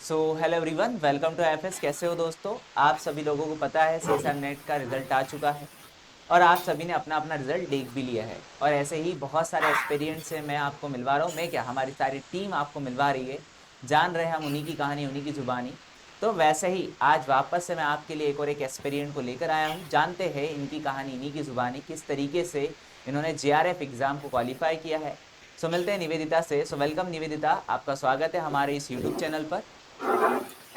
Hello everyone, welcome to FS. कैसे हो दोस्तों? आप सभी लोगों को पता है सीएसआर नेट का रिजल्ट आ चुका है और आप सभी ने अपना अपना रिजल्ट देख भी लिया है। और ऐसे ही बहुत सारे एक्सपीरियंस से मैं आपको मिलवा रहा हूँ। मैं क्या, हमारी सारी टीम आपको मिलवा रही है। जान रहे हैं हम उन्हीं की कहानी, उन्हीं की जुबानी। तो वैसे ही आज वापस से मैं आपके लिए एक और एक एक्सपेरिमेंट को लेकर आया हूँ। जानते हैं इनकी कहानी, इन्हीं की जुबानी, किस तरीके से इन्होंने जेआरएफ एग्ज़ाम को क्वालिफाई किया है। मिलते हैं निवेदिता से। वेलकम निवेदिता, आपका स्वागत है हमारे इस यूट्यूब चैनल पर।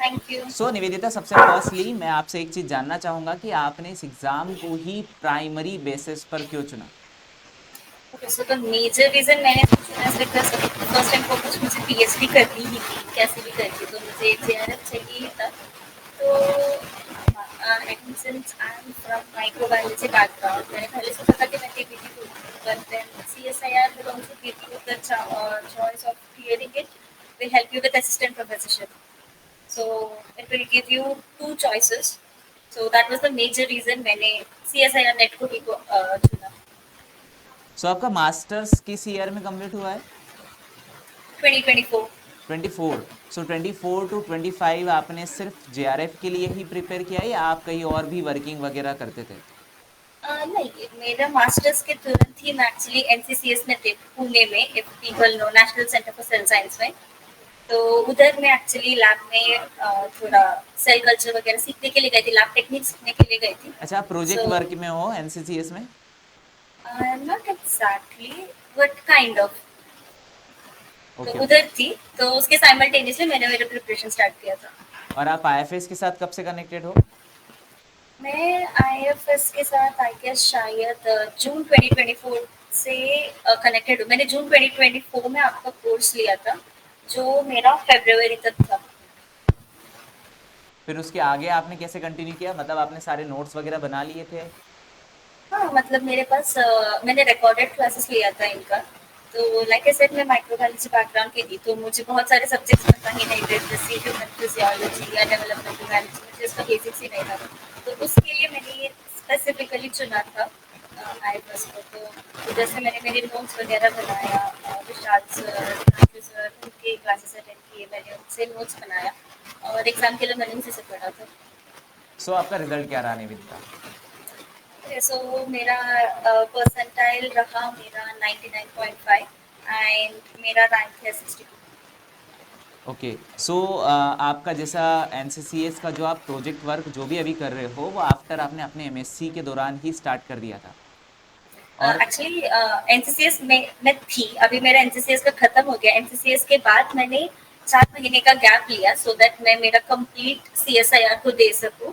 Thank you. निवेदिता, सबसे फर्स्टली मैं आपसे एक चीज जानना चाहूंगा कि आपने इस एग्जाम को ही प्राइमरी बेसिस पर क्यों चुना? Okay, so the major reason मैंने चुना is because first and foremost मुझे पीएचडी करनी ही थी, कैसे भी करके, तो मुझे जेआरएफ चाहिए ही था। तो and since I am from microbiology background, मैंने पहले सोचा था कि मैं केपीटी करूँगी, but then CSIR will also give you the choice of clearing it, will help you with assistant professorship. So it will give you two choices. So that was the major reason मैंने CSIR net को ही चुना। आपका masters किस year में complete हुआ है? 2024। 24। 24 to 25 आपने सिर्फ जेआरएफ के लिए ही प्रिपेयर किया है या आप कहीं और भी वर्किंग वगैरह करते थे? नहीं, मेरा मास्टर्स के तुरंत ही मैं एक्चुअली एनसीसीएस में थे पुणे में, if people know, national centre for sale science में। तो उधर मैं एक्चुअली लैब में थोड़ा सेल कल्चर वगैरह सीखने के लिए गई थी, लैब टेक्निक सीखने के लिए गई थी। अच्छा, आप प्रोजेक्ट सो वर्क में हो एनसीसीएस में? Not exactly, but kind of. तो ओके ओके। उधर थी, तो उसके साइमल्टेनियसली मैंने मेरा प्रिपरेशन स्टार्ट किया था। और आप आईएफएस के साथ कब से कनेक्टेड हो? मैं आईएफएस के साथ आई गेस शायद जून 2024 से कनेक्टेड हूँ। मैंने जून 2024 में आपका कोर्स लिया था, जो मेरा फरवरी तक था। फिर उसके आगे आपने कैसे कंटिन्यू किया? मतलब आपने सारे नोट्स वगैरह बना लिए थे? हाँ, मतलब मेरे पास मैंने रिकॉर्डेड क्लासेस लिया था इनका। तो लाइक आई सेड, मैं माइक्रोबायोलॉजी बैकग्राउंड की थी, तो मुझे बहुत सारे सब्जेक्ट्स पता ही नहीं थे, जैसे ह्यूमन फिजियोलॉजी या डेवलपमेंटल बायोलॉजी, मुझे इसका बेसिक्स ही नहीं था। तो उसके लिए मैंने ये स्पेसिफिकली चुना था आईएफएस को। तो जैसे मैंने मेरे नोट्स वगैरह बनाया, विशाल सर, राजू सर, उनके क्लासेस अटेंड किए, मैंने उनसे नोट्स बनाया और एग्जाम के लिए मैंने उसी से पढ़ा था। आपका रिजल्ट क्या रहा निवेदिता? सो मेरा परसेंटाइल रहा मेरा 99.5 एंड मेरा रैंक है 62। ओके। आपका जैसा एनसीसीएस का जो आप प्रोजेक्ट वर्क जो भी अभी कर रहे हो वो आफ्टर आपने अपने एमएससी के दौरान ही स्टार्ट कर दिया था? और एक्चुअली एनसीसीएस में मैं थी, अभी मेरा एनसीसीएस का खत्म हो गया। एनसीसीएस के बाद मैंने 4 महीने का गैप लिया सो दैट मैं मेरा कंप्लीट सीएसआईआर को दे सकूं।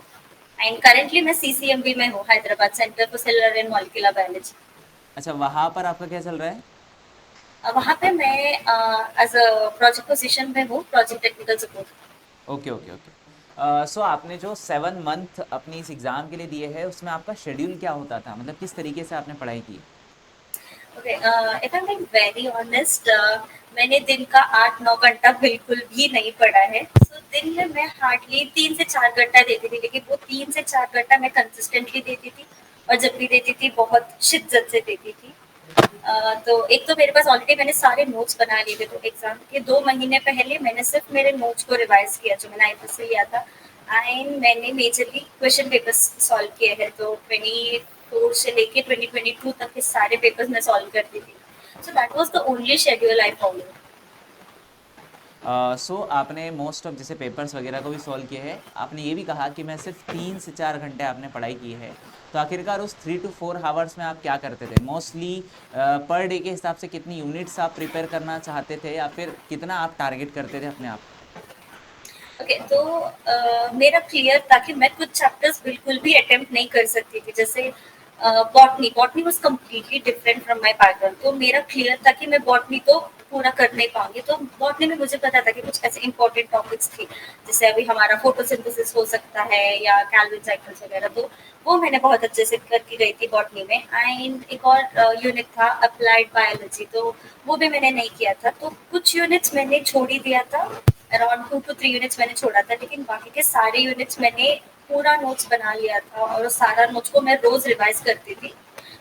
एंड करेंटली मैं सीसीएमबी में हूँ, Hyderabad centre for cellular and molecular biology. अच्छा, वहां पर आपका क्या चल रहा है? वहाँ पे मैं एज अ प्रोजेक्ट पोजीशन में हूँ, project technical support. Okay okay okay. आपने जो 7 मंथ अपनी इस एग्ज़ाम के लिए दिए हैं उसमें आपका शेड्यूल क्या होता था? मतलब किस तरीके से आपने पढ़ाई की? Okay, if I am being very honest, मैंने दिन का 8-9 घंटा बिल्कुल भी नहीं पढ़ा है। सो दिन में मैं हार्डली 3 से 4 घंटा देती थी, लेकिन वो 3 से 4 घंटा मैं कंसिस्टेंटली देती थी, और जब भी देती थी बहुत शिद्दत से देती थी। तो एक तो मेरे पास ऑलरेडी मैंने सारे नोट्स बना लिए थे, तो एग्जाम के 2 महीने पहले मैंने सिर्फ मेरे नोट्स को रिवाइज किया जो मैंने आईएफएस से लिया था। एंड मैंने मेजरली क्वेश्चन पेपर्स सॉल्व किए हैं, तो 24 से लेके 2022 तक के सारे पेपर्स मैं सॉल्व करती थी। So that was the only schedule I follow. आपने मोस्ट ऑफ जैसे पेपर्स वगैरह को भी सॉल्व किया है, आपने ये भी कहा कि मैं सिर्फ 3 से 4 घंटे आपने पढ़ाई की है। तो आखिरकार उस 3 to 4 आवर्स में आप क्या करते थे मोस्टली? पर डे के हिसाब से कितनी यूनिट्स आप प्रिपेयर करना चाहते थे या फिर कितना आप टारगेट करते थे अपने आप को? ओके, तो मेरा क्लियर था कि मैं कुछ चैप्टर्स बिल्कुल भी अटेम्प्ट नहीं कर सकती थी, जैसे botany. Botany was completely different from my background, तो मेरा क्लियर था कि मैं बॉटनी तो पूरा कर नहीं पाऊंगी। तो बॉटनी में मुझे पता था कि कुछ ऐसे इंपॉर्टेंट टॉपिक्स थे, जैसे अभी हमारा फोटोसिंथेसिस हो सकता है या कैल्विन साइकिल्स वगैरह, तो वो मैंने बहुत अच्छे से करके गई थी बॉटनी में। एंड एक और यूनिट था अप्लाइड बायोलॉजी, तो वो भी मैंने नहीं किया था। तो कुछ यूनिट्स मैंने छोड़ ही दिया था, अराउंड 2 to 3 यूनिट्स मैंने छोड़ा था, लेकिन बाकी के सारे यूनिट्स मैंने पूरा नोट्स बना लिया था, और उस सारा नोट्स को मैं रोज रिवाइज करती थी।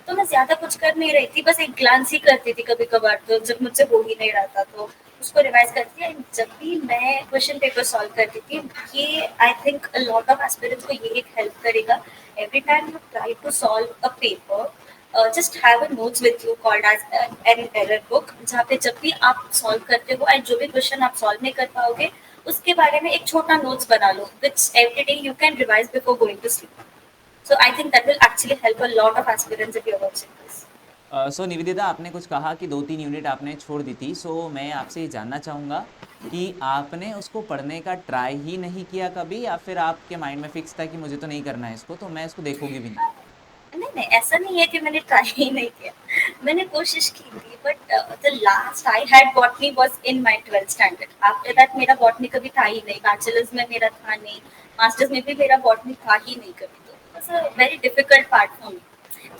तो मैं ज्यादा कुछ कर नहीं रही थी, बस एक ग्लांस ही करती थी कभी कभार, तो जब मुझसे हो ही नहीं रहा था तो उसको रिवाइज करती थी। एंड जब भी मैं क्वेश्चन पेपर सॉल्व करती थी, ये I think a lot of aspirants को ये एक हेल्प करेगा। Every time you try to solve a paper, just have a notes with you called as an error book, जहाँ पे जब भी आप सॉल्व करते हो एंड जो भी क्वेश्चन आप सॉल्व नहीं कर पाओगे उसके बारे में एक छोटा नोट्स बना लो, which every day you can revise before going to sleep. So I think that will actually help a lot of aspirants if you're watching this. सो निवेदिता, आपने कुछ कहा कि 2-3 यूनिट आपने छोड़ दी थी। सो मैं आपसे ये जानना चाहूँगा कि आपने उसको पढ़ने का ट्राई ही नहीं किया कभी, या फिर आपके माइंड में फिक्स था कि मुझे तो नहीं करना है इसको, तो मैं इसको देखूंगी भी नहीं? नहीं नहीं, ऐसा नहीं है कि मैंने ट्राई ही नहीं किया, मैंने कोशिश की थी। But the last I had botany was in my 12th standard. After that मेरा बॉटनी कभी था ही नहीं, बैचलर्स में मेरा था नहीं, मास्टर्स में भी मेरा बॉटनी था ही नहीं कभी। तो it was a very difficult part for me.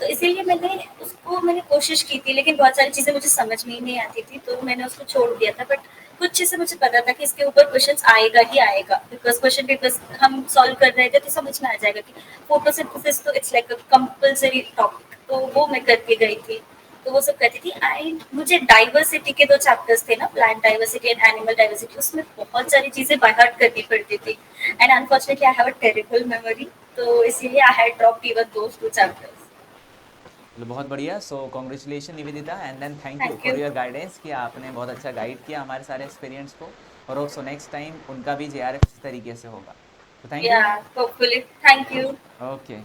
तो इसीलिए मैंने कोशिश की थी, लेकिन बहुत सारी चीज़ें मुझे समझ में ही नहीं आती थी, तो मैंने उसको छोड़ दिया था। बट कुछ चीज़ें मुझे पता था कि इसके ऊपर क्वेश्चंस आएगा ही आएगा, बिकॉज़ क्वेश्चन पेपर्स हम सॉल्व कर रहे थे तो समझ में आ जाएगा कि फोटोसिंथेसिस तो it's like a compulsory topic, तो वो मैं करके गई थी। तो वो सब करती थी। एंड मुझे डाइवर्सिटी के 2 चैप्टर्स थे ना, plant diversity and animal diversity, उसमें बहुत सारी चीज़ें बाय हार्ट करनी पड़ती थी। And unfortunately I have a terrible memory, तो इसीलिए I had dropped even those 2 chapters. चलो, बहुत बढ़िया। So congratulation Nivedita, and then thank you thank for you. Your guidance कि आपने बहुत अच्छा गाइड किया हमारे सारे एक्सपीरियंस को। और सो नेक्स्ट टाइम उनका भी जेआरएफ इस तरीके से होगा। तो thank you. Yeah, hopefully. Thank you. Okay.